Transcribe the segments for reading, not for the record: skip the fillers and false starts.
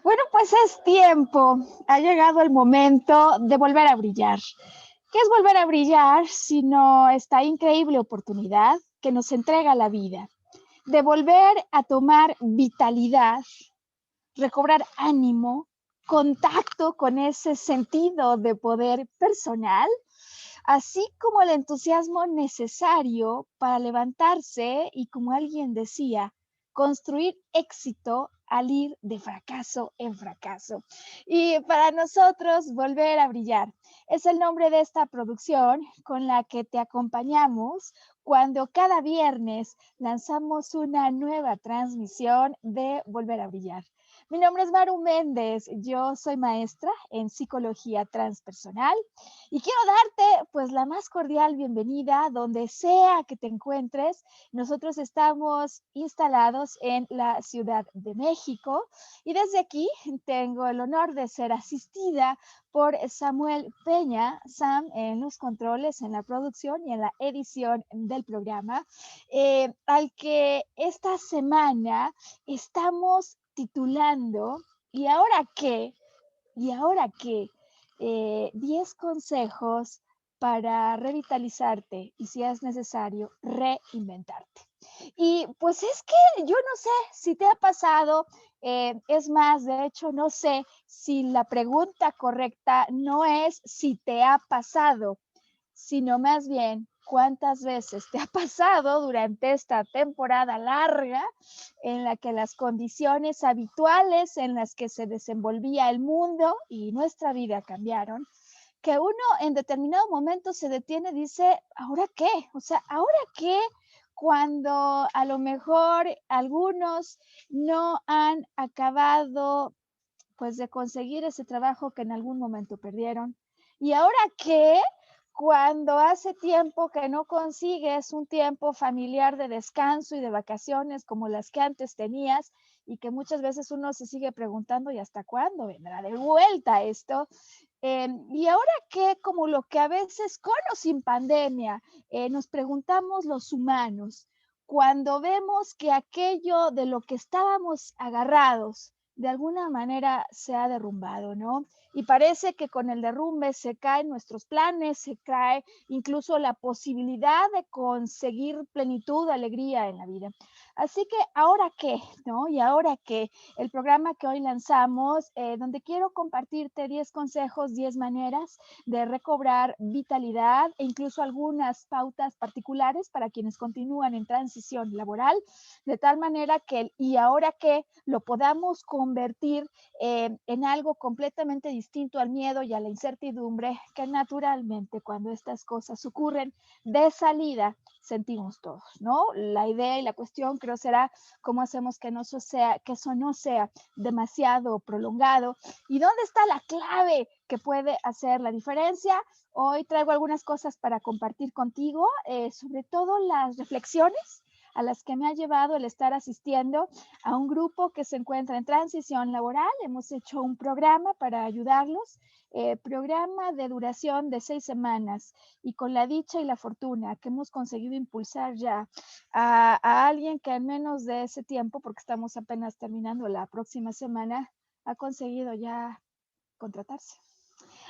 Bueno, pues es tiempo. Ha llegado el momento de volver a brillar. ¿Qué es volver a brillar sino esta increíble oportunidad que nos entrega la vida? De volver a tomar vitalidad, recobrar ánimo, contacto con ese sentido de poder personal, así como el entusiasmo necesario para levantarse y, como alguien decía, construir éxito al ir de fracaso en fracaso. Y para nosotros, volver a brillar es el nombre de esta producción con la que te acompañamos cuando cada viernes lanzamos una nueva transmisión de Volver a Brillar. Mi nombre es Maru Méndez, yo soy maestra en psicología transpersonal y quiero darte pues la más cordial bienvenida donde sea que te encuentres. Nosotros estamos instalados en la Ciudad de México y desde aquí tengo el honor de ser asistida por Samuel Peña, Sam en los controles, en la producción y en la edición del programa, al que esta semana estamos titulando ¿Y ahora qué? ¿Y ahora qué? 10 consejos para revitalizarte y, si es necesario, reinventarte. Y pues es que yo no sé si te ha pasado, es más, de hecho, no sé si la pregunta correcta no es si te ha pasado, sino más bien cuántas veces te ha pasado durante esta temporada larga en la que las condiciones habituales en las que se desenvolvía el mundo y nuestra vida cambiaron, que uno en determinado momento se detiene y dice, ¿ahora qué? O sea, ¿ahora qué? Cuando a lo mejor algunos no han acabado pues de conseguir ese trabajo que en algún momento perdieron. ¿Y ahora qué? Cuando hace tiempo que no consigues un tiempo familiar de descanso y de vacaciones como las que antes tenías y que muchas veces uno se sigue preguntando, ¿y hasta cuándo vendrá de vuelta esto? Y ahora qué, como lo que a veces con o sin pandemia nos preguntamos los humanos, cuando vemos que aquello de lo que estábamos agarrados de alguna manera se ha derrumbado, ¿no? Y parece que con el derrumbe se caen nuestros planes, se cae incluso la posibilidad de conseguir plenitud, alegría en la vida. Así que, ¿ahora qué? ¿No? Y ahora que el programa que hoy lanzamos, donde quiero compartirte 10 consejos, 10 maneras de recobrar vitalidad e incluso algunas pautas particulares para quienes continúan en transición laboral, de tal manera que el y ahora qué lo podamos convertir en algo completamente distinto al miedo y a la incertidumbre que naturalmente cuando estas cosas ocurren de salida sentimos todos, ¿no? La idea y la cuestión creo será cómo hacemos que, que eso no sea demasiado prolongado y dónde está la clave que puede hacer la diferencia. Hoy traigo algunas cosas para compartir contigo, sobre todo las reflexiones a las que me ha llevado el estar asistiendo a un grupo que se encuentra en transición laboral. Hemos hecho un programa para ayudarlos, programa de duración de 6 semanas y con la dicha y la fortuna que hemos conseguido impulsar ya a alguien que en menos de ese tiempo, porque estamos apenas terminando la próxima semana, ha conseguido ya contratarse.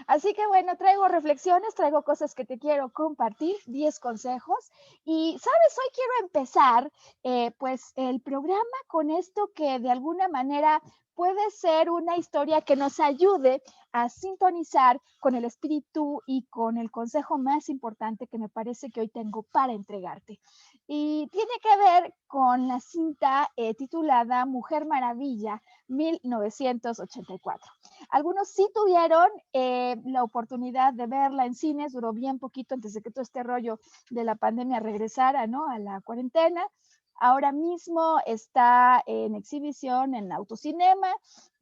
Así que bueno, traigo reflexiones, traigo cosas que te quiero compartir, 10 consejos. Y, ¿sabes? Hoy quiero empezar pues el programa con esto que de alguna manera puede ser una historia que nos ayude a sintonizar con el espíritu y con el consejo más importante que me parece que hoy tengo para entregarte. Y tiene que ver con la cinta titulada Mujer Maravilla, 1984. Algunos sí tuvieron la oportunidad de verla en cines, duró bien poquito antes de que todo este rollo de la pandemia regresara, ¿no? A la cuarentena. Ahora mismo está en exhibición en Autocinema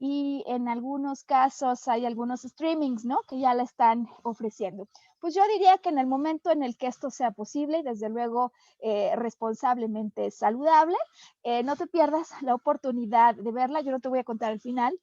y en algunos casos hay algunos streamings, ¿no? Que ya la están ofreciendo. Pues yo diría que en el momento en el que esto sea posible y desde luego responsablemente saludable, no te pierdas la oportunidad de verla. Yo no te voy a contar el final,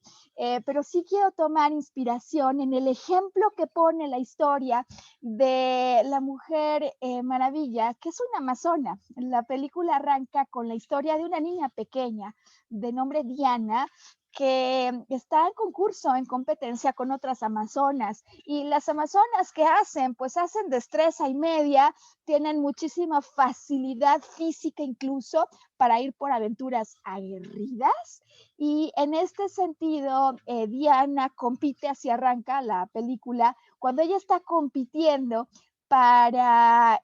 pero sí quiero tomar inspiración en el ejemplo que pone la historia de la Mujer Maravilla, que es una amazona. La película arranca con la historia de una niña pequeña de nombre Diana, que está en concurso, en competencia con otras amazonas. Y las amazonas que hacen, pues hacen destreza y media, tienen muchísima facilidad física incluso para ir por aventuras aguerridas. Y en este sentido, Diana compite, así arranca la película, cuando ella está compitiendo para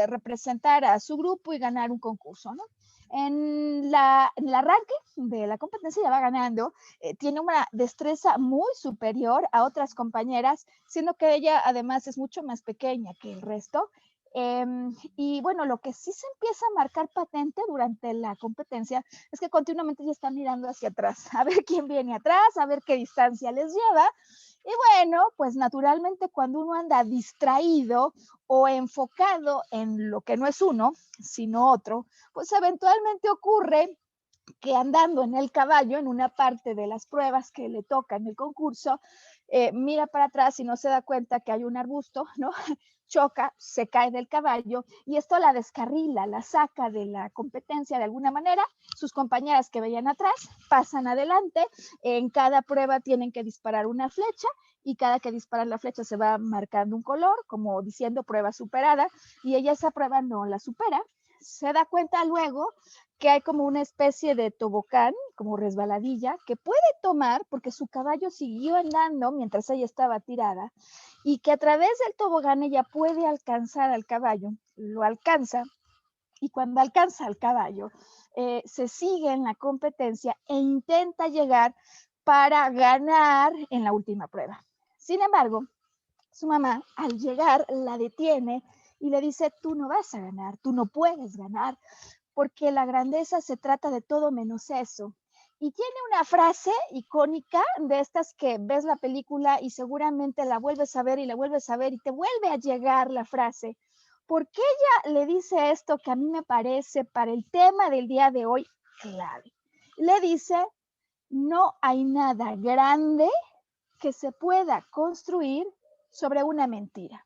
representar a su grupo y ganar un concurso, ¿no? En el arranque de la competencia ya va ganando, tiene una destreza muy superior a otras compañeras, siendo que ella además es mucho más pequeña que el resto. Y bueno, lo que sí se empieza a marcar patente durante la competencia es que continuamente ya están mirando hacia atrás, a ver quién viene atrás, a ver qué distancia les lleva. Y bueno, pues naturalmente cuando uno anda distraído o enfocado en lo que no es uno, sino otro, pues eventualmente ocurre que andando en el caballo, en una parte de las pruebas que le toca en el concurso, mira para atrás y no se da cuenta que hay un arbusto, ¿no? Choca, se cae del caballo y esto la descarrila, la saca de la competencia de alguna manera. Sus compañeras que veían atrás pasan adelante, en cada prueba tienen que disparar una flecha y cada que disparan la flecha se va marcando un color, como diciendo prueba superada, y ella esa prueba no la supera. Se da cuenta luego que hay como una especie de tobogán, como resbaladilla, que puede tomar porque su caballo siguió andando mientras ella estaba tirada y que a través del tobogán ella puede alcanzar al caballo, lo alcanza y cuando alcanza al caballo se sigue en la competencia e intenta llegar para ganar en la última prueba. Sin embargo, su mamá al llegar la detiene y le dice, tú no vas a ganar, tú no puedes ganar, porque la grandeza se trata de todo menos eso. Y tiene una frase icónica de estas que ves la película y seguramente la vuelves a ver y la vuelves a ver y te vuelve a llegar la frase. Porque ella le dice esto que a mí me parece para el tema del día de hoy clave. Le dice, no hay nada grande que se pueda construir sobre una mentira.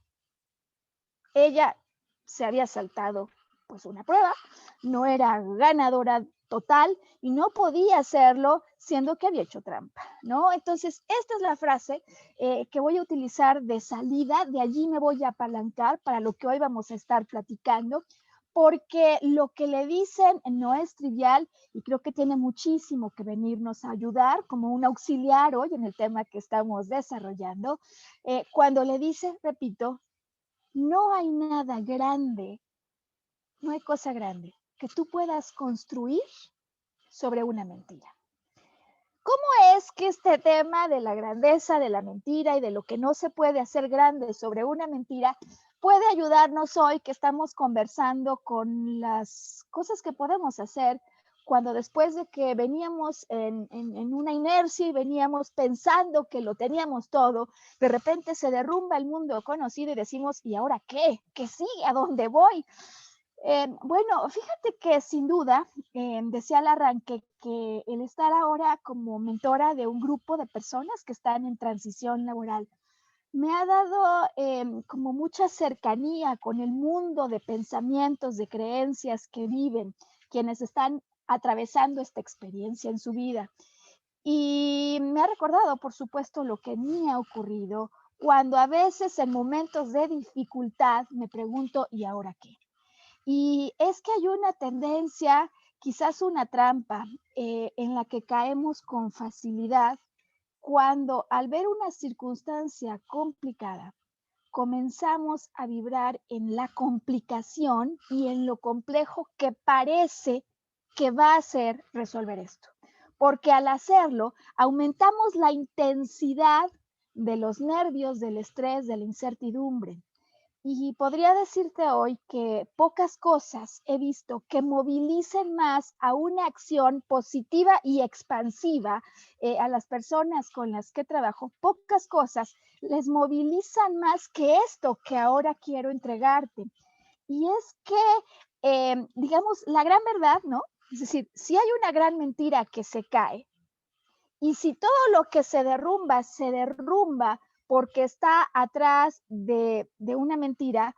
Ella se había saltado pues una prueba, no era ganadora total y no podía hacerlo siendo que había hecho trampa, ¿no? Entonces, esta es la frase que voy a utilizar de salida, de allí me voy a apalancar para lo que hoy vamos a estar platicando, porque lo que le dicen no es trivial y creo que tiene muchísimo que venirnos a ayudar como un auxiliar hoy en el tema que estamos desarrollando. Cuando le dice, repito, no hay nada grande, no hay cosa grande que tú puedas construir sobre una mentira. ¿Cómo es que este tema de la grandeza, de la mentira y de lo que no se puede hacer grande sobre una mentira puede ayudarnos hoy que estamos conversando con las cosas que podemos hacer cuando después de que veníamos en una inercia y veníamos pensando que lo teníamos todo, de repente se derrumba el mundo conocido y decimos, ¿y ahora qué? ¿Qué sigue? ¿A dónde voy? Bueno, fíjate que sin duda, decía al arranque que el estar ahora como mentora de un grupo de personas que están en transición laboral me ha dado como mucha cercanía con el mundo de pensamientos, de creencias que viven quienes están atravesando esta experiencia en su vida. Y me ha recordado, por supuesto, lo que me ha ocurrido cuando a veces en momentos de dificultad me pregunto, ¿y ahora qué? Y es que hay una tendencia, quizás una trampa, en la que caemos con facilidad cuando al ver una circunstancia complicada, comenzamos a vibrar en la complicación y en lo complejo que parece que va a ser resolver esto. Porque al hacerlo, aumentamos la intensidad de los nervios, del estrés, de la incertidumbre. Y podría decirte hoy que pocas cosas he visto que movilicen más a una acción positiva y expansiva a las personas con las que trabajo. Pocas cosas les movilizan más que esto que ahora quiero entregarte. Y es que, digamos, la gran verdad, ¿no? Es decir, si hay una gran mentira que se cae, y si todo lo que se derrumba porque está atrás de una mentira,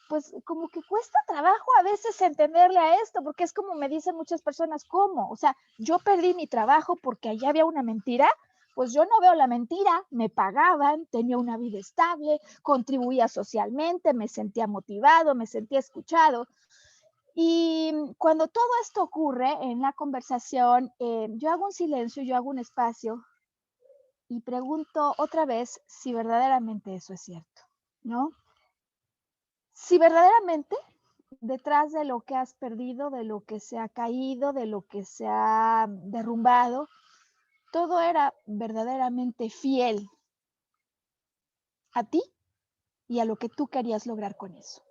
pues como que cuesta trabajo a veces entenderle a esto, porque es como me dicen muchas personas, ¿cómo? O sea, yo perdí mi trabajo porque allá había una mentira. Pues yo no veo la mentira, me pagaban, tenía una vida estable, contribuía socialmente, me sentía motivado, me sentía escuchado. Y cuando todo esto ocurre en la conversación, yo hago un silencio, yo hago un espacio y pregunto otra vez si verdaderamente eso es cierto, ¿no? Si verdaderamente detrás de lo que has perdido, de lo que se ha caído, de lo que se ha derrumbado, todo era verdaderamente fiel a ti y a lo que tú querías lograr con eso.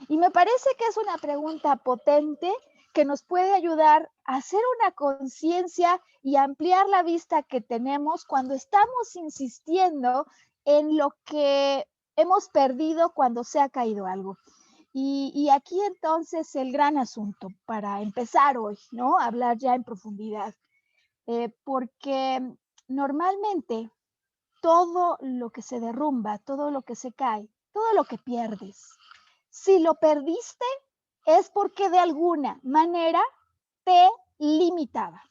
Y me parece que es una pregunta potente que nos puede ayudar a hacer una conciencia y ampliar la vista que tenemos cuando estamos insistiendo en lo que hemos perdido cuando se ha caído algo. Y aquí entonces el gran asunto para empezar hoy, ¿no? Hablar ya en profundidad, porque normalmente todo lo que se derrumba, todo lo que se cae, todo lo que pierdes, si lo perdiste es porque de alguna manera te limitaba.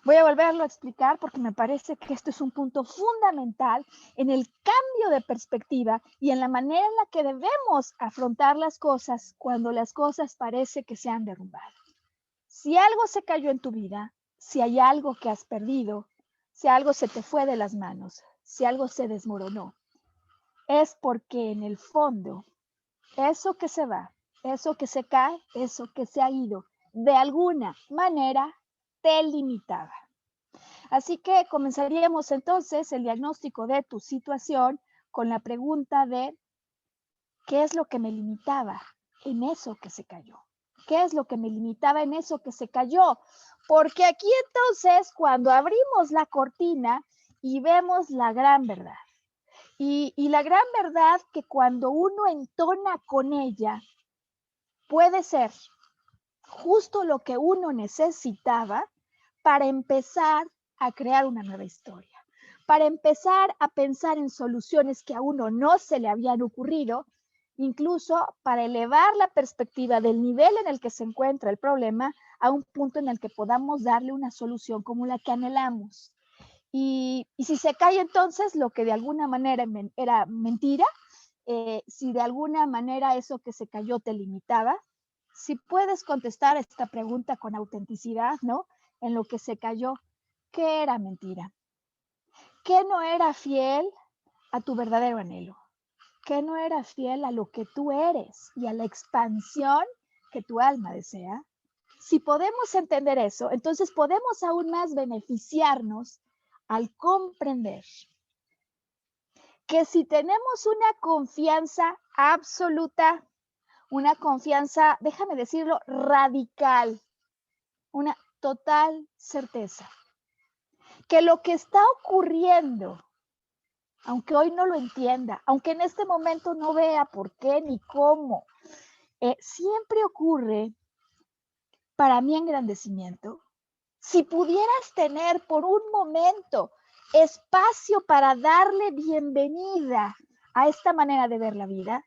Voy a volverlo a explicar porque me parece que esto es un punto fundamental en el cambio de perspectiva y en la manera en la que debemos afrontar las cosas cuando las cosas parece que se han derrumbado. Si algo se cayó en tu vida, si hay algo que has perdido, si algo se te fue de las manos, si algo se desmoronó, es porque en el fondo eso que se va, eso que se cae, eso que se ha ido, de alguna manera te limitaba. Así que comenzaríamos entonces el diagnóstico de tu situación con la pregunta de ¿qué es lo que me limitaba en eso que se cayó? ¿Qué es lo que me limitaba en eso que se cayó? Porque aquí entonces cuando abrimos la cortina y vemos la gran verdad, y la gran verdad que cuando uno entona con ella, puede ser justo lo que uno necesitaba para empezar a crear una nueva historia, para empezar a pensar en soluciones que a uno no se le habían ocurrido, incluso para elevar la perspectiva del nivel en el que se encuentra el problema a un punto en el que podamos darle una solución como la que anhelamos. Y si se cae entonces lo que de alguna manera era mentira, si de alguna manera eso que se cayó te limitaba, si puedes contestar esta pregunta con autenticidad, ¿no? En lo que se cayó, ¿qué era mentira? ¿Qué no era fiel a tu verdadero anhelo? ¿Qué no era fiel a lo que tú eres y a la expansión que tu alma desea? Si podemos entender eso, entonces podemos aún más beneficiarnos al comprender que si tenemos una confianza absoluta, una confianza, déjame decirlo, radical, una total certeza, que lo que está ocurriendo, aunque hoy no lo entienda, aunque en este momento no vea por qué ni cómo, siempre ocurre para mi engrandecimiento. Si pudieras tener por un momento espacio para darle bienvenida a esta manera de ver la vida,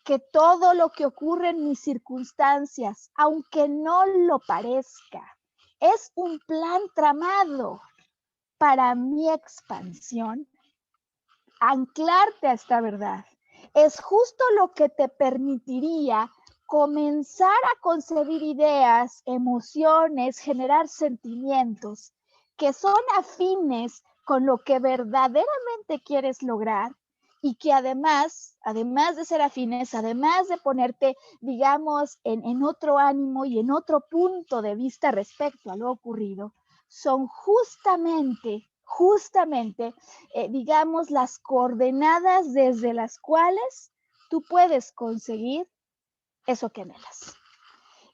que todo lo que ocurre en mis circunstancias, aunque no lo parezca, es un plan tramado para mi expansión, anclarte a esta verdad es justo lo que te permitiría comenzar a concebir ideas, emociones, generar sentimientos que son afines con lo que verdaderamente quieres lograr y que además de ser afines, además de ponerte, digamos, en otro ánimo y en otro punto de vista respecto a lo ocurrido, son justamente, digamos, las coordenadas desde las cuales tú puedes conseguir eso que anhelas.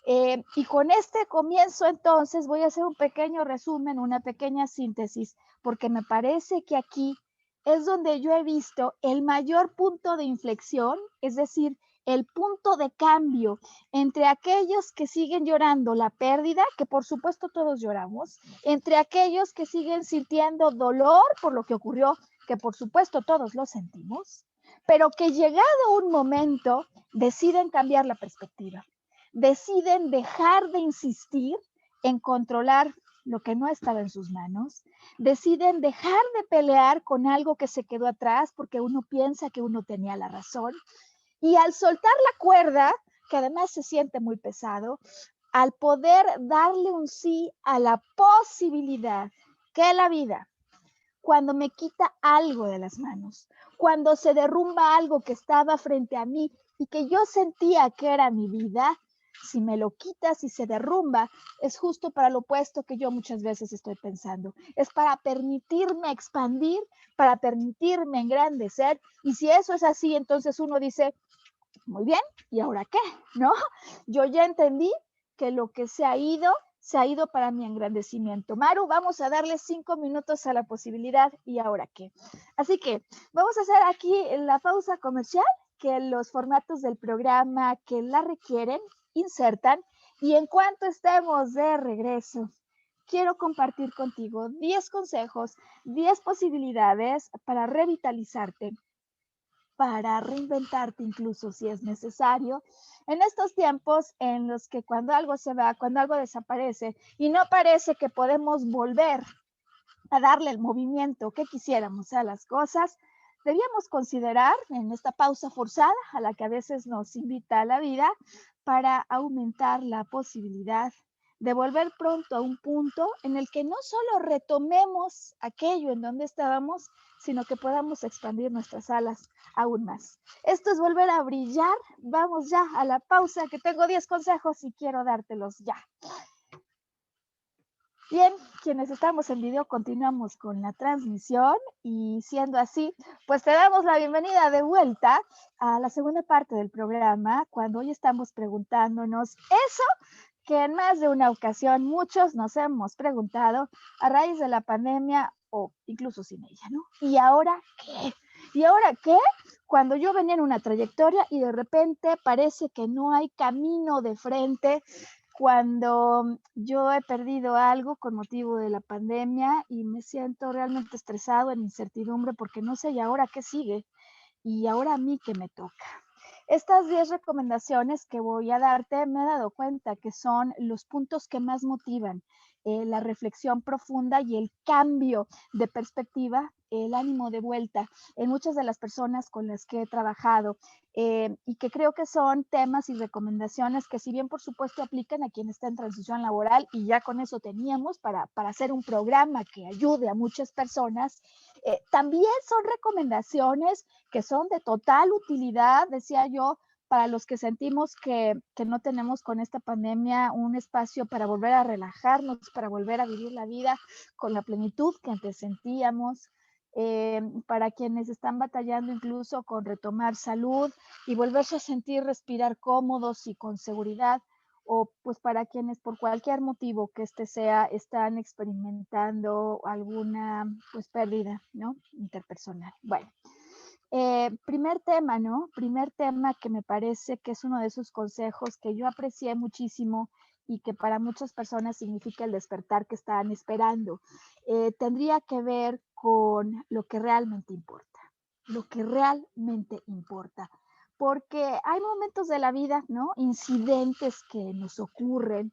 Y con este comienzo, entonces, voy a hacer un pequeño resumen, una pequeña síntesis, porque me parece que aquí es donde yo he visto el mayor punto de inflexión, es decir, el punto de cambio entre aquellos que siguen llorando la pérdida, que por supuesto todos lloramos, entre aquellos que siguen sintiendo dolor por lo que ocurrió, que por supuesto todos lo sentimos, pero que llegado un momento deciden cambiar la perspectiva, deciden dejar de insistir en controlar lo que no estaba en sus manos, deciden dejar de pelear con algo que se quedó atrás porque uno piensa que uno tenía la razón y al soltar la cuerda, que además se siente muy pesado, al poder darle un sí a la posibilidad que la vida, cuando me quita algo de las manos, cuando se derrumba algo que estaba frente a mí y que yo sentía que era mi vida, si me lo quitas y se derrumba, es justo para lo opuesto que yo muchas veces estoy pensando. Es para permitirme expandir, para permitirme engrandecer. Y si eso es así, entonces uno dice, muy bien, ¿y ahora qué? ¿No? Yo ya entendí que lo que se ha ido para mi engrandecimiento. Maru, vamos a darle 5 minutos a la posibilidad y ahora qué. Así que vamos a hacer aquí la pausa comercial, que los formatos del programa que la requieren insertan y en cuanto estemos de regreso, quiero compartir contigo 10 consejos, 10 posibilidades para revitalizarte, para reinventarte incluso si es necesario, en estos tiempos en los que cuando algo se va, cuando algo desaparece y no parece que podemos volver a darle el movimiento que quisiéramos a las cosas, debíamos considerar en esta pausa forzada a la que a veces nos invita la vida para aumentar la posibilidad de volver pronto a un punto en el que no solo retomemos aquello en donde estábamos, sino que podamos expandir nuestras alas aún más. Esto es volver a brillar. Vamos ya a la pausa, que tengo 10 consejos y quiero dártelos ya. Bien, quienes estamos en video continuamos con la transmisión y siendo así, pues te damos la bienvenida de vuelta a la segunda parte del programa, cuando hoy estamos preguntándonos eso que en más de una ocasión muchos nos hemos preguntado a raíz de la pandemia o incluso sin ella, ¿no? ¿Y ahora qué? ¿Y ahora qué? Cuando yo venía en una trayectoria y de repente parece que no hay camino de frente, cuando yo he perdido algo con motivo de la pandemia y me siento realmente estresado, en incertidumbre, porque no sé, ¿y ahora qué sigue? ¿Y ahora a mí qué me toca? Estas 10 recomendaciones que voy a darte me he dado cuenta que son los puntos que más motivan la reflexión profunda y el cambio de perspectiva, el ánimo de vuelta en muchas de las personas con las que he trabajado y que creo que son temas y recomendaciones que si bien por supuesto aplican a quien está en transición laboral y ya con eso teníamos para hacer un programa que ayude a muchas personas, también son recomendaciones que son de total utilidad, decía yo, para los que sentimos que no tenemos con esta pandemia un espacio para volver a relajarnos, para volver a vivir la vida con la plenitud que antes sentíamos, para quienes están batallando incluso con retomar salud y volverse a sentir respirar cómodos y con seguridad, o pues para quienes por cualquier motivo que este sea están experimentando alguna pues pérdida, ¿no? Interpersonal. Bueno, primer tema, ¿no? Primer tema que me parece que es uno de esos consejos que yo aprecié muchísimo y que para muchas personas significa el despertar que están esperando. Tendría que ver con lo que realmente importa, lo que realmente importa. Porque hay momentos de la vida, ¿no? Incidentes que nos ocurren,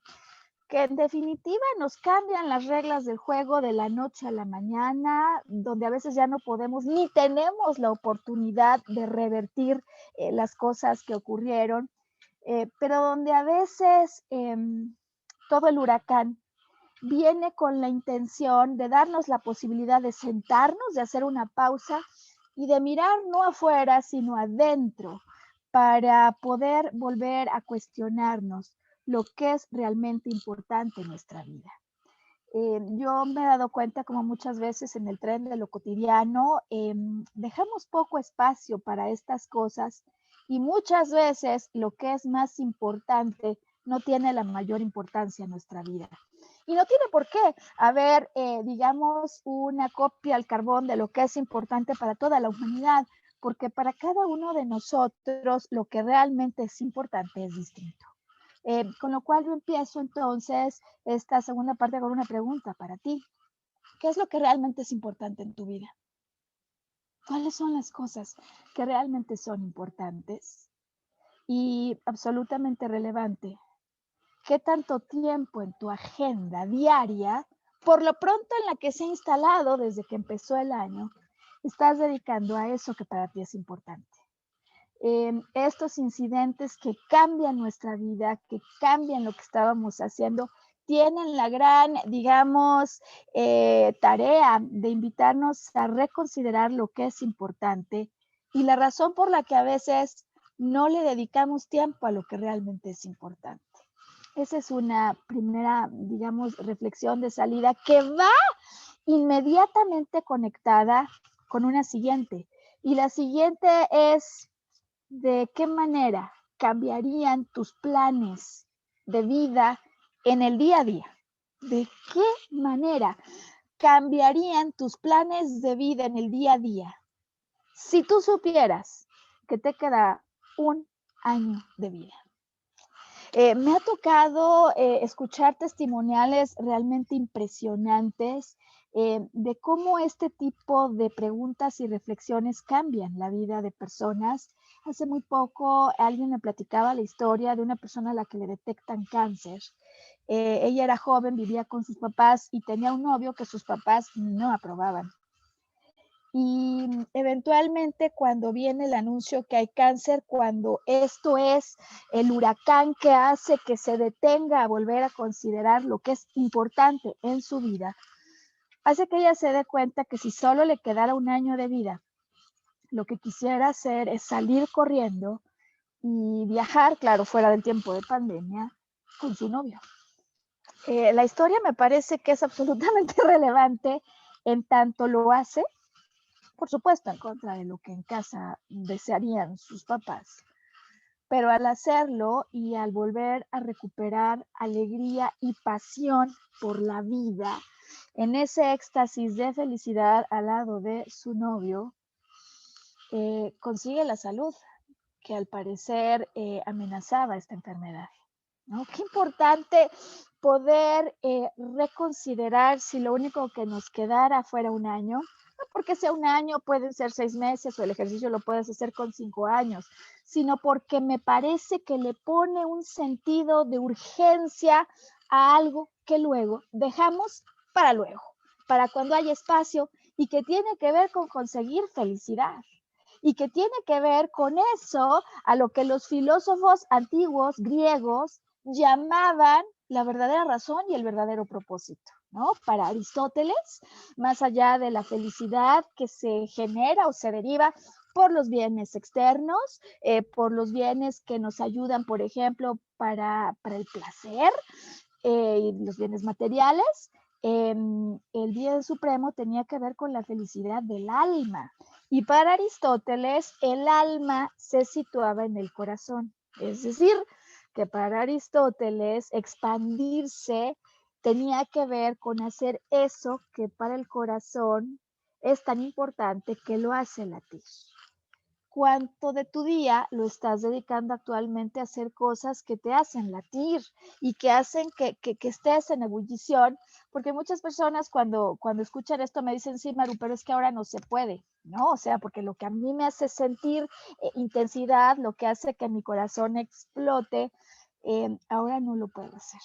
que en definitiva nos cambian las reglas del juego de la noche a la mañana, donde a veces ya no podemos ni tenemos la oportunidad de revertir las cosas que ocurrieron, pero donde a veces todo el huracán viene con la intención de darnos la posibilidad de sentarnos, de hacer una pausa y de mirar no afuera, sino adentro, para poder volver a cuestionarnos lo que es realmente importante en nuestra vida. Yo me he dado cuenta como muchas veces en el tren de lo cotidiano, dejamos poco espacio para estas cosas y muchas veces lo que es más importante no tiene la mayor importancia en nuestra vida. Y no tiene por qué haber, digamos, una copia al carbón de lo que es importante para toda la humanidad, porque para cada uno de nosotros lo que realmente es importante es distinto. Con lo cual yo empiezo entonces esta segunda parte con una pregunta para ti. ¿Qué es lo que realmente es importante en tu vida? ¿Cuáles son las cosas que realmente son importantes? Y absolutamente relevante, ¿qué tanto tiempo en tu agenda diaria, por lo pronto en la que se ha instalado desde que empezó el año, estás dedicando a eso que para ti es importante? Estos incidentes que cambian nuestra vida, que cambian lo que estábamos haciendo, tienen la gran, digamos, tarea de invitarnos a reconsiderar lo que es importante y la razón por la que a veces no le dedicamos tiempo a lo que realmente es importante. Esa es una primera, digamos, reflexión de salida que va inmediatamente conectada con una siguiente. Y la siguiente es: ¿de qué manera cambiarían tus planes de vida en el día a día? ¿De qué manera cambiarían tus planes de vida en el día a día si tú supieras que te queda un año de vida? Me ha tocado escuchar testimoniales realmente impresionantes de cómo este tipo de preguntas y reflexiones cambian la vida de personas. Hace muy poco alguien me platicaba la historia de una persona a la que le detectan cáncer. Ella era joven, vivía con sus papás y tenía un novio que sus papás no aprobaban. Y eventualmente cuando viene el anuncio que hay cáncer, cuando esto es el huracán que hace que se detenga a volver a considerar lo que es importante en su vida, hace que ella se dé cuenta que si solo le quedara un año de vida, lo que quisiera hacer es salir corriendo y viajar, claro, fuera del tiempo de pandemia, con su novio. La historia me parece que es absolutamente relevante en tanto lo hace, por supuesto, en contra de lo que en casa desearían sus papás. Pero al hacerlo y al volver a recuperar alegría y pasión por la vida, en ese éxtasis de felicidad al lado de su novio, consigue la salud que al parecer amenazaba esta enfermedad, ¿no? Qué importante poder reconsiderar si lo único que nos quedara fuera un año, no porque sea un año, pueden ser 6 meses o el ejercicio lo puedes hacer con 5 años, sino porque me parece que le pone un sentido de urgencia a algo que luego dejamos para luego, para cuando hay espacio y que tiene que ver con conseguir felicidad y que tiene que ver con eso a lo que los filósofos antiguos griegos llamaban la verdadera razón y el verdadero propósito, ¿no? Para Aristóteles, más allá de la felicidad que se genera o se deriva por los bienes externos, por los bienes que nos ayudan, por ejemplo, para el placer, y los bienes materiales, el bien supremo tenía que ver con la felicidad del alma. Y para Aristóteles, el alma se situaba en el corazón. Es decir, que para Aristóteles expandirse tenía que ver con hacer eso que para el corazón es tan importante que lo hace latir. ¿Cuánto de tu día lo estás dedicando actualmente a hacer cosas que te hacen latir y que hacen que estés en ebullición? Porque muchas personas cuando escuchan esto me dicen, sí, Maru, pero es que ahora no se puede, ¿no? O sea, porque lo que a mí me hace sentir intensidad, lo que hace que mi corazón explote, ahora no lo puedo hacer.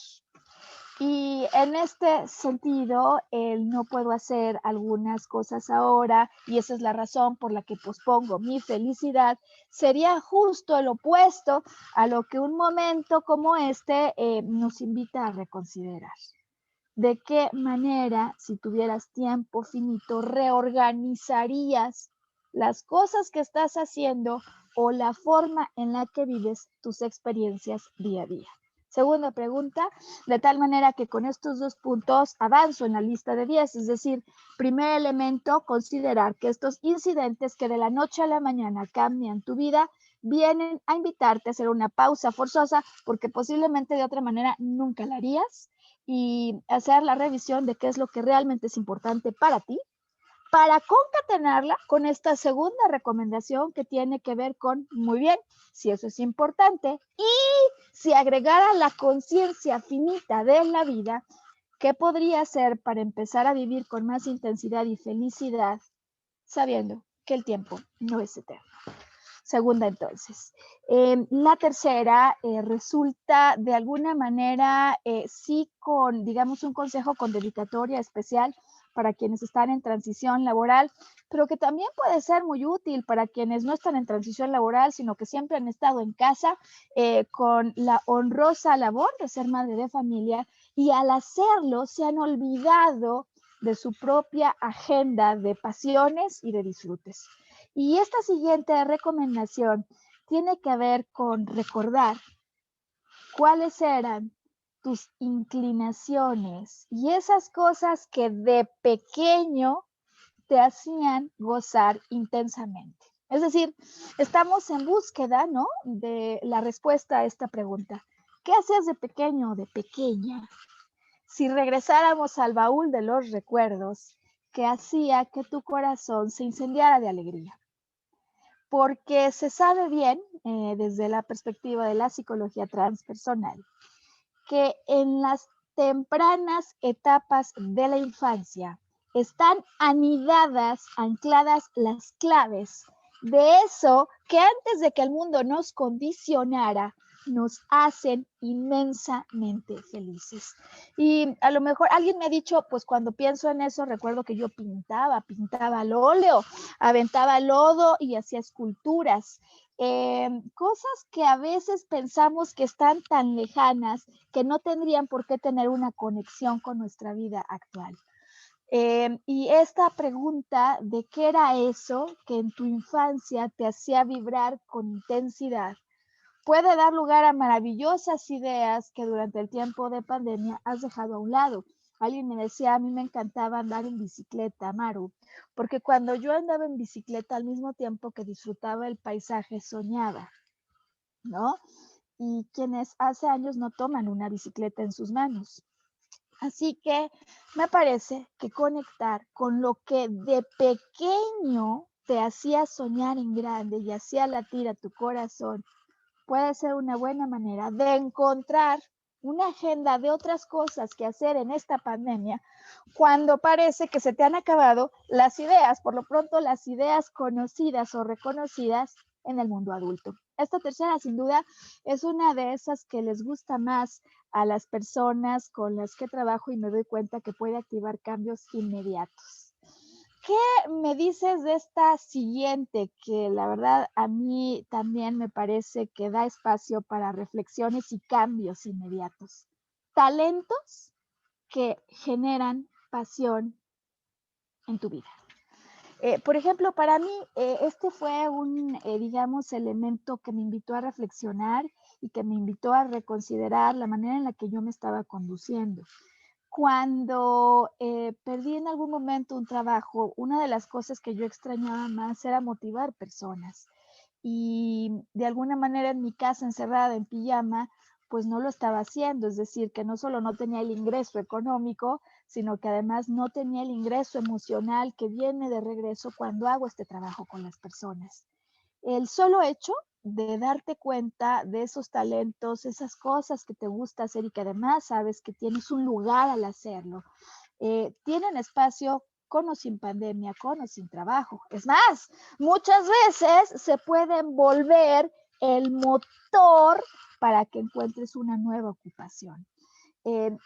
Y en este sentido, el no puedo hacer algunas cosas ahora y esa es la razón por la que pospongo mi felicidad, sería justo el opuesto a lo que un momento como este nos invita a reconsiderar. ¿De qué manera, si tuvieras tiempo finito, reorganizarías las cosas que estás haciendo o la forma en la que vives tus experiencias día a día? Segunda pregunta, de tal manera que con estos 2 puntos avanzo en la lista de 10, es decir, primer elemento, considerar que estos incidentes que de la noche a la mañana cambian tu vida, vienen a invitarte a hacer una pausa forzosa porque posiblemente de otra manera nunca la harías y hacer la revisión de qué es lo que realmente es importante para ti, para concatenarla con esta segunda recomendación que tiene que ver con, muy bien, si eso es importante y si agregara la conciencia finita de la vida, ¿qué podría hacer para empezar a vivir con más intensidad y felicidad, sabiendo que el tiempo no es eterno. Segunda, entonces. La tercera resulta de alguna manera, sí con, digamos, un consejo con dedicatoria especial para quienes están en transición laboral, pero que también puede ser muy útil para quienes no están en transición laboral, sino que siempre han estado en casa con la honrosa labor de ser madre de familia y al hacerlo se han olvidado de su propia agenda de pasiones y de disfrutes. Y esta siguiente recomendación tiene que ver con recordar cuáles eran tus inclinaciones y esas cosas que de pequeño te hacían gozar intensamente. Es decir, estamos en búsqueda, ¿no?, de la respuesta a esta pregunta. ¿Qué hacías de pequeño o de pequeña? Si regresáramos al baúl de los recuerdos, ¿qué hacía que tu corazón se incendiara de alegría? Porque se sabe bien, desde la perspectiva de la psicología transpersonal, que en las tempranas etapas de la infancia están anidadas, ancladas las claves de eso que antes de que el mundo nos condicionara, nos hacen inmensamente felices. Y a lo mejor alguien me ha dicho, pues cuando pienso en eso, recuerdo que yo pintaba al óleo, aventaba lodo y hacía esculturas. Cosas que a veces pensamos que están tan lejanas que no tendrían por qué tener una conexión con nuestra vida actual. Y esta pregunta de qué era eso que en tu infancia te hacía vibrar con intensidad puede dar lugar a maravillosas ideas que durante el tiempo de pandemia has dejado a un lado. Alguien me decía, a mí me encantaba andar en bicicleta, Maru, porque cuando yo andaba en bicicleta al mismo tiempo que disfrutaba el paisaje, soñaba, ¿no? Y quienes hace años no toman una bicicleta en sus manos. Así que me parece que conectar con lo que de pequeño te hacía soñar en grande y hacía latir a tu corazón puede ser una buena manera de encontrar una agenda de otras cosas que hacer en esta pandemia cuando parece que se te han acabado las ideas, por lo pronto las ideas conocidas o reconocidas en el mundo adulto. Esta tercera, sin duda, es una de esas que les gusta más a las personas con las que trabajo y me doy cuenta que puede activar cambios inmediatos. ¿Qué me dices de esta siguiente? Que la verdad a mí también me parece que da espacio para reflexiones y cambios inmediatos. Talentos que generan pasión en tu vida. Por ejemplo, para mí este fue un, digamos, elemento que me invitó a reflexionar y que me invitó a reconsiderar la manera en la que yo me estaba conduciendo. Cuando perdí en algún momento un trabajo, una de las cosas que yo extrañaba más era motivar personas. Y de alguna manera en mi casa encerrada en pijama, pues no lo estaba haciendo. Es decir, que no solo no tenía el ingreso económico, sino que además no tenía el ingreso emocional que viene de regreso cuando hago este trabajo con las personas. El solo hecho de darte cuenta de esos talentos, esas cosas que te gusta hacer y que además sabes que tienes un lugar al hacerlo, tienen espacio con o sin pandemia, con o sin trabajo. Es más, muchas veces se pueden volver el motor para que encuentres una nueva ocupación.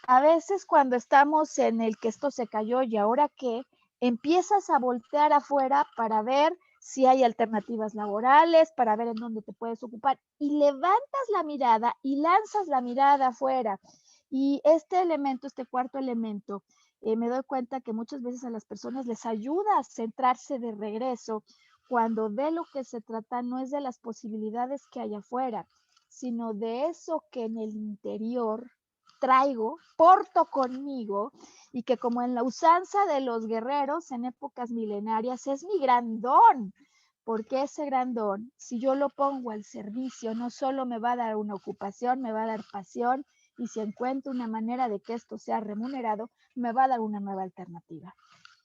A veces cuando estamos en el que esto se cayó y ahora qué, empiezas a voltear afuera para ver si hay alternativas laborales, para ver en dónde te puedes ocupar y levantas la mirada y lanzas la mirada afuera. Y este elemento, este cuarto elemento, me doy cuenta que muchas veces a las personas les ayuda a centrarse de regreso cuando de lo que se trata no es de las posibilidades que hay afuera, sino de eso que en el interior traigo, porto conmigo y que como en la usanza de los guerreros en épocas milenarias es mi gran don, porque ese gran don, si yo lo pongo al servicio, no solo me va a dar una ocupación, me va a dar pasión y si encuentro una manera de que esto sea remunerado, me va a dar una nueva alternativa.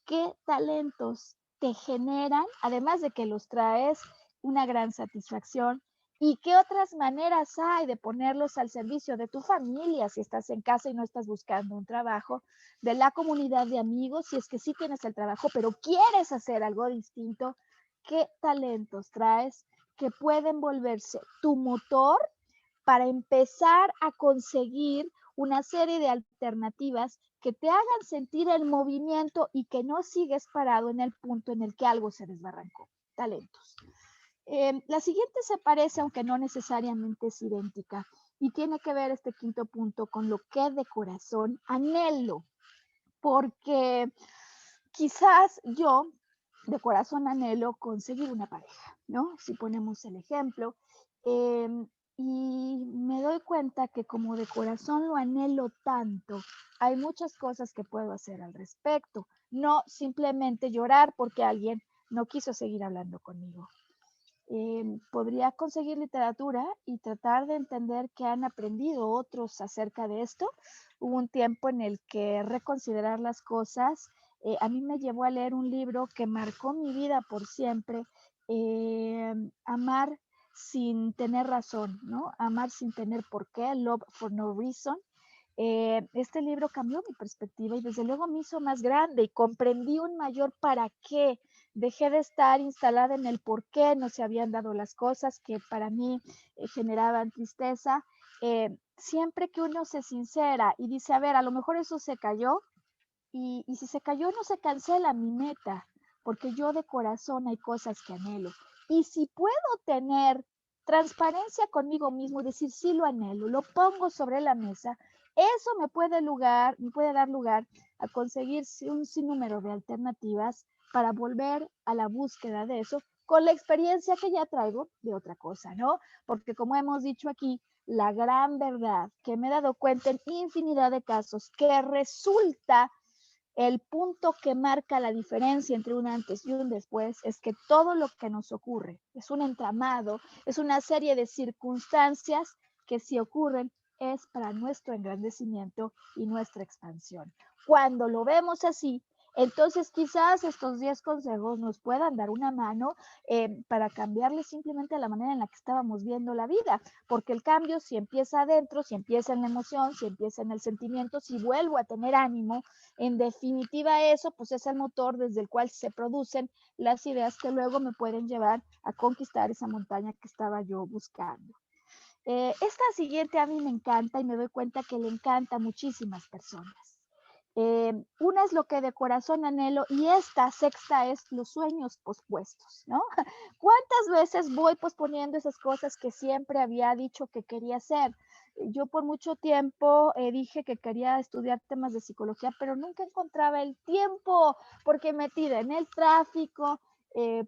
¿Qué talentos te generan, además de que los traes, una gran satisfacción? ¿Y qué otras maneras hay de ponerlos al servicio de tu familia si estás en casa y no estás buscando un trabajo, de la comunidad de amigos, si es que sí tienes el trabajo, pero quieres hacer algo distinto? qué talentos traes que pueden volverse tu motor para empezar a conseguir una serie de alternativas que te hagan sentir el movimiento y que no sigues parado en el punto en el que algo se desbarrancó. Talentos. La siguiente se parece, aunque no necesariamente es idéntica, y tiene que ver este quinto punto con lo que de corazón anhelo, porque quizás yo de corazón anhelo conseguir una pareja, ¿no? Si ponemos el ejemplo, y me doy cuenta que como de corazón lo anhelo tanto, hay muchas cosas que puedo hacer al respecto, no simplemente llorar porque alguien no quiso seguir hablando conmigo. Podría conseguir literatura y tratar de entender qué han aprendido otros acerca de esto. Hubo un tiempo en el que reconsiderar las cosas a mí me llevó a leer un libro que marcó mi vida por siempre, Amar sin tener razón, ¿no? Amar sin tener por qué, Love for no reason. Este libro cambió mi perspectiva y desde luego me hizo más grande y comprendí un mayor para qué. Dejé de estar instalada en el por qué no se habían dado las cosas que para mí generaban tristeza. Siempre que uno se sincera y dice, a ver, a lo mejor eso se cayó y si se cayó no se cancela mi meta, porque yo de corazón hay cosas que anhelo. Y si puedo tener transparencia conmigo mismo y decir, sí lo anhelo, lo pongo sobre la mesa, eso me puede dar lugar a conseguir un sinnúmero de alternativas para volver a la búsqueda de eso con la experiencia que ya traigo de otra cosa, ¿no? Porque como hemos dicho aquí, la gran verdad que me he dado cuenta en infinidad de casos que resulta el punto que marca la diferencia entre un antes y un después es que todo lo que nos ocurre es un entramado, es una serie de circunstancias que si ocurren es para nuestro engrandecimiento y nuestra expansión. Cuando lo vemos así, entonces quizás estos 10 consejos nos puedan dar una mano para cambiarle simplemente la manera en la que estábamos viendo la vida, porque el cambio si empieza adentro, si empieza en la emoción, si empieza en el sentimiento, si vuelvo a tener ánimo, en definitiva, eso pues es el motor desde el cual se producen las ideas que luego me pueden llevar a conquistar esa montaña que estaba yo buscando. Esta siguiente a mí me encanta y me doy cuenta que le encanta a muchísimas personas. Una es lo que de corazón anhelo y esta sexta es los sueños pospuestos, ¿no? ¿Cuántas veces voy posponiendo esas cosas que siempre había dicho que quería hacer? Yo por mucho tiempo dije que quería estudiar temas de psicología, pero nunca encontraba el tiempo porque metida en el tráfico,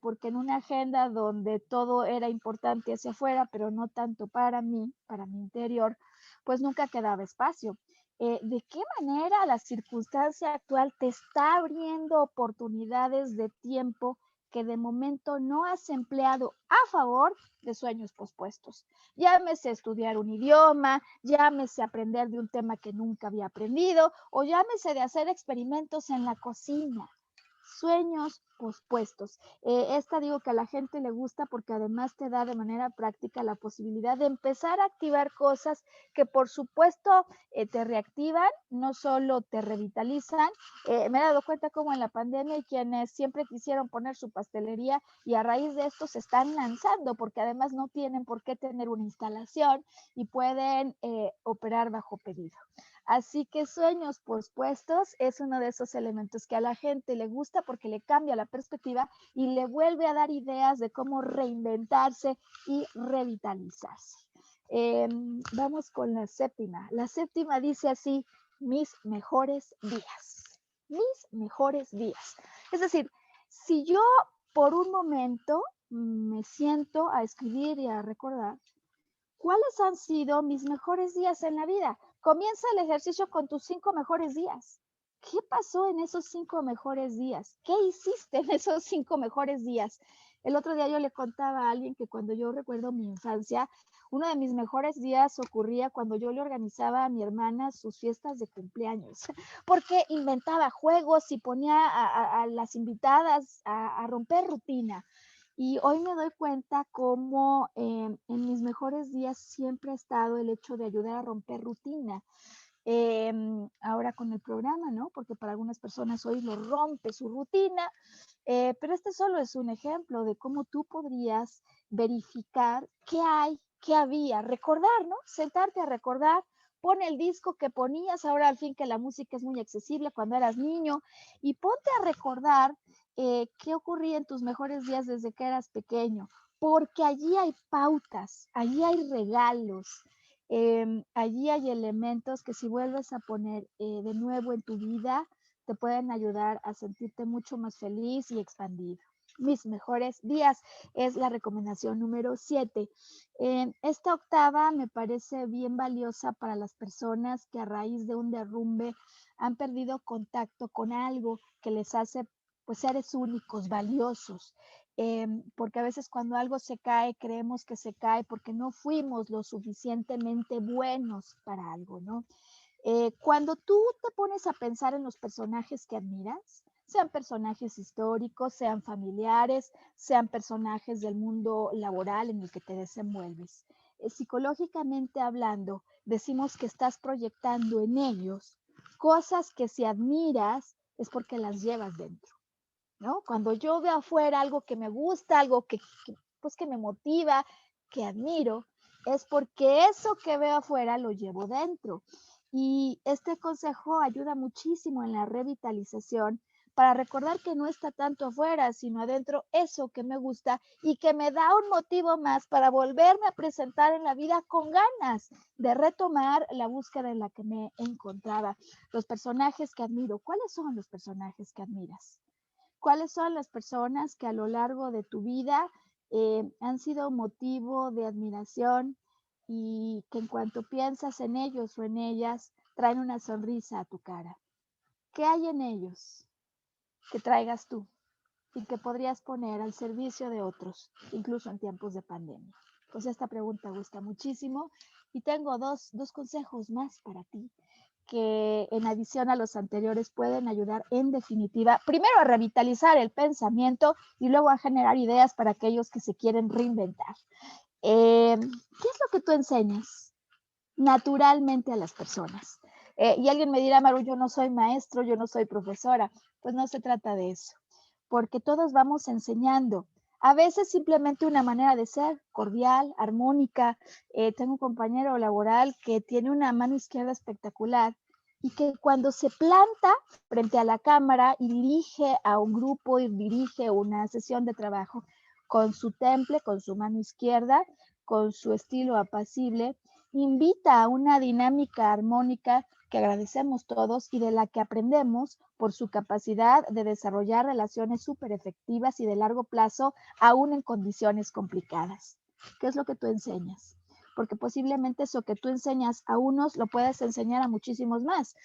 porque en una agenda donde todo era importante hacia afuera, pero no tanto para mí, para mi interior, pues nunca quedaba espacio. ¿De qué manera la circunstancia actual te está abriendo oportunidades de tiempo que de momento no has empleado a favor de sueños pospuestos? Llámese estudiar un idioma, llámese aprender de un tema que nunca había aprendido o llámese de hacer experimentos en la cocina. Sueños pospuestos. Esta digo que a la gente le gusta porque además te da de manera práctica la posibilidad de empezar a activar cosas que por supuesto te reactivan, no solo te revitalizan. Me he dado cuenta como en la pandemia hay quienes siempre quisieron poner su pastelería y a raíz de esto se están lanzando porque además no tienen por qué tener una instalación y pueden operar bajo pedido. Así que sueños pospuestos es uno de esos elementos que a la gente le gusta porque le cambia la perspectiva y le vuelve a dar ideas de cómo reinventarse y revitalizarse. Vamos con la séptima. La séptima dice así, mis mejores días. Mis mejores días. Es decir, si yo por un momento me siento a escribir y a recordar, ¿cuáles han sido mis mejores días en la vida? Comienza el ejercicio con tus 5 mejores días. ¿Qué pasó en esos 5 mejores días? ¿Qué hiciste en esos 5 mejores días? El otro día yo le contaba a alguien que cuando yo recuerdo mi infancia, uno de mis mejores días ocurría cuando yo le organizaba a mi hermana sus fiestas de cumpleaños, porque inventaba juegos y ponía a las invitadas a romper rutina. Y hoy me doy cuenta cómo en mis mejores días siempre ha estado el hecho de ayudar a romper rutina. Ahora ahora con el programa, ¿no? Porque para algunas personas hoy lo rompe su rutina, pero este solo es un ejemplo de cómo tú podrías verificar qué hay, qué había, recordar, ¿no? Sentarte a recordar, pon el disco que ponías, ahora al fin que la música es muy accesible cuando eras niño, y ponte a recordar qué ocurría en tus mejores días desde que eras pequeño, porque allí hay pautas, allí hay regalos, allí hay elementos que si vuelves a poner de nuevo en tu vida, te pueden ayudar a sentirte mucho más feliz y expandido. Mis mejores días es la recomendación número 7. Esta octava me parece bien valiosa para las personas que a raíz de un derrumbe han perdido contacto con algo que les hace pues seres únicos, valiosos, porque a veces cuando algo se cae, creemos que se cae porque no fuimos lo suficientemente buenos para algo, ¿no? Cuando tú te pones a pensar en los personajes que admiras, sean personajes históricos, sean familiares, sean personajes del mundo laboral en el que te desenvuelves, psicológicamente hablando, decimos que estás proyectando en ellos cosas que si admiras es porque las llevas dentro, ¿no? Cuando yo veo afuera algo que me gusta, algo pues que me motiva, que admiro, es porque eso que veo afuera lo llevo dentro. Y este consejo ayuda muchísimo en la revitalización para recordar que no está tanto afuera, sino adentro eso que me gusta y que me da un motivo más para volverme a presentar en la vida con ganas de retomar la búsqueda en la que me encontraba. Los personajes que admiro, ¿cuáles son los personajes que admiras? ¿Cuáles son las personas que a lo largo de tu vida han sido motivo de admiración y que en cuanto piensas en ellos o en ellas, traen una sonrisa a tu cara? ¿Qué hay en ellos que traigas tú y que podrías poner al servicio de otros, incluso en tiempos de pandemia? Pues esta pregunta gusta muchísimo y tengo dos consejos más para ti que en adición a los anteriores pueden ayudar en definitiva, primero a revitalizar el pensamiento y luego a generar ideas para aquellos que se quieren reinventar. ¿Qué es lo que tú enseñas naturalmente a las personas? Y alguien me dirá, Maru, yo no soy maestro, yo no soy profesora. Pues no se trata de eso, porque todos vamos enseñando. A veces simplemente una manera de ser cordial, armónica. Tengo un compañero laboral que tiene una mano izquierda espectacular y que cuando se planta frente a la cámara y dirige a un grupo y dirige una sesión de trabajo con su temple, con su mano izquierda, con su estilo apacible, invita a una dinámica armónica que agradecemos todos y de la que aprendemos por su capacidad de desarrollar relaciones súper efectivas y de largo plazo, aún en condiciones complicadas. ¿Qué es lo que tú enseñas? Porque posiblemente eso que tú enseñas a unos lo puedes enseñar a muchísimos más.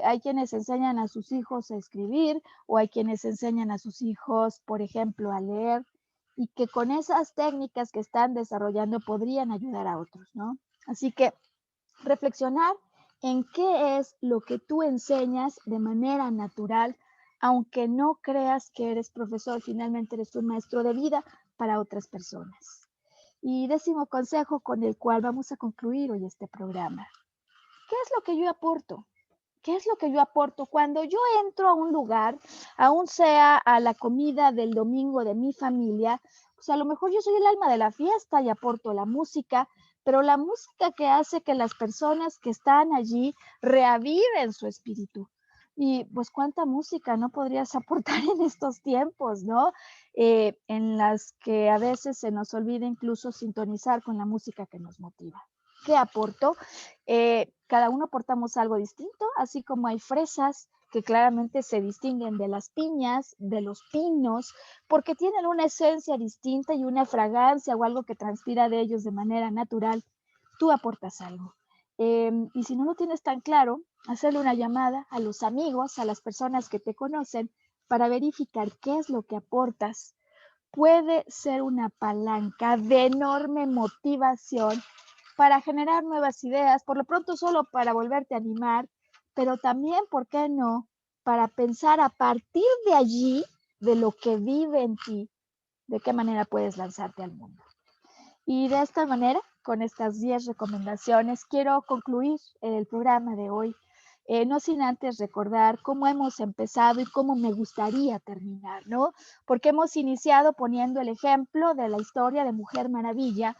Hay quienes enseñan a sus hijos a escribir o hay quienes enseñan a sus hijos, por ejemplo, a leer y que con esas técnicas que están desarrollando podrían ayudar a otros, ¿no? Así que reflexionar en qué es lo que tú enseñas de manera natural, aunque no creas que eres profesor, finalmente eres un maestro de vida para otras personas. Y 10º consejo con el cual vamos a concluir hoy este programa. ¿Qué es lo que yo aporto? ¿Qué es lo que yo aporto? Cuando yo entro a un lugar, aún sea a la comida del domingo de mi familia, pues a lo mejor yo soy el alma de la fiesta y aporto la música, pero la música que hace que las personas que están allí reaviven su espíritu. Y pues cuánta música no podrías aportar en estos tiempos, ¿no? En las que a veces se nos olvida incluso sintonizar con la música que nos motiva. ¿Qué aporto? Cada uno aportamos algo distinto, así como hay fresas que claramente se distinguen de las piñas, de los pinos, porque tienen una esencia distinta y una fragancia o algo que transpira de ellos de manera natural. Tú aportas algo. Y si no lo tienes tan claro, hacerle una llamada a los amigos, a las personas que te conocen, para verificar qué es lo que aportas. Puede ser una palanca de enorme motivación para generar nuevas ideas, por lo pronto solo para volverte a animar, pero también, ¿por qué no?, para pensar a partir de allí, de lo que vive en ti, de qué manera puedes lanzarte al mundo. Y de esta manera, con estas 10 recomendaciones, quiero concluir el programa de hoy. no sin antes recordar cómo hemos empezado y cómo me gustaría terminar, ¿no? Porque hemos iniciado poniendo el ejemplo de la historia de Mujer Maravilla,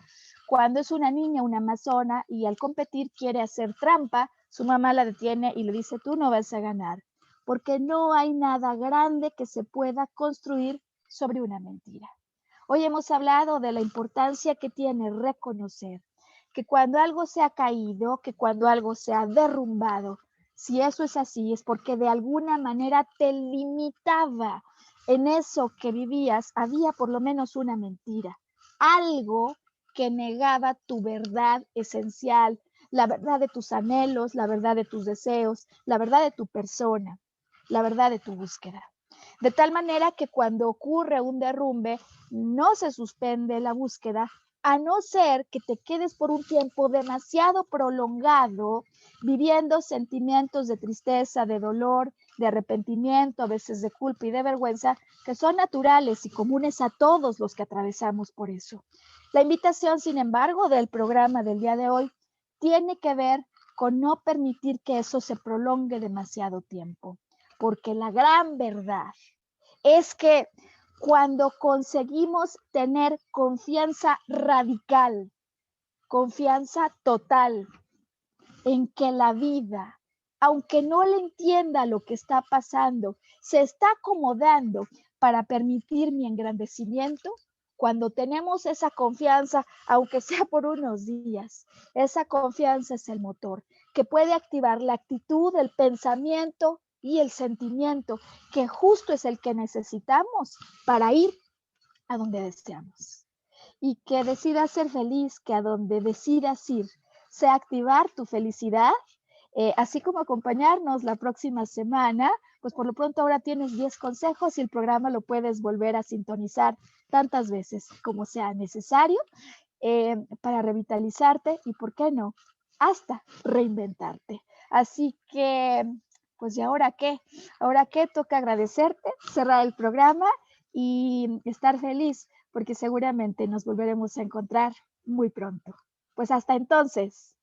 cuando es una niña, una amazona, y al competir quiere hacer trampa, su mamá la detiene y le dice, tú no vas a ganar, porque no hay nada grande que se pueda construir sobre una mentira. Hoy hemos hablado de la importancia que tiene reconocer que cuando algo se ha caído, que cuando algo se ha derrumbado, si eso es así, es porque de alguna manera te limitaba en eso que vivías, había por lo menos una mentira, algo que negaba tu verdad esencial, la verdad de tus anhelos, la verdad de tus deseos, la verdad de tu persona, la verdad de tu búsqueda. De tal manera que cuando ocurre un derrumbe, no se suspende la búsqueda, a no ser que te quedes por un tiempo demasiado prolongado viviendo sentimientos de tristeza, de dolor, de arrepentimiento, a veces de culpa y de vergüenza, que son naturales y comunes a todos los que atravesamos por eso. La invitación, sin embargo, del programa del día de hoy tiene que ver con no permitir que eso se prolongue demasiado tiempo, porque la gran verdad es que cuando conseguimos tener confianza radical, confianza total en que la vida, aunque no le entienda lo que está pasando, se está acomodando para permitir mi engrandecimiento, cuando tenemos esa confianza, aunque sea por unos días, esa confianza es el motor que puede activar la actitud, el pensamiento y el sentimiento, que justo es el que necesitamos para ir a donde deseamos. Y que decidas ser feliz, que a donde decidas ir sea activar tu felicidad, así como acompañarnos la próxima semana. Pues por lo pronto ahora tienes 10 consejos y el programa lo puedes volver a sintonizar tantas veces como sea necesario para revitalizarte y, ¿por qué no?, hasta reinventarte. Así que, pues, ¿y ahora qué? ¿Ahora qué? Toca agradecerte, cerrar el programa y estar feliz, porque seguramente nos volveremos a encontrar muy pronto. Pues hasta entonces.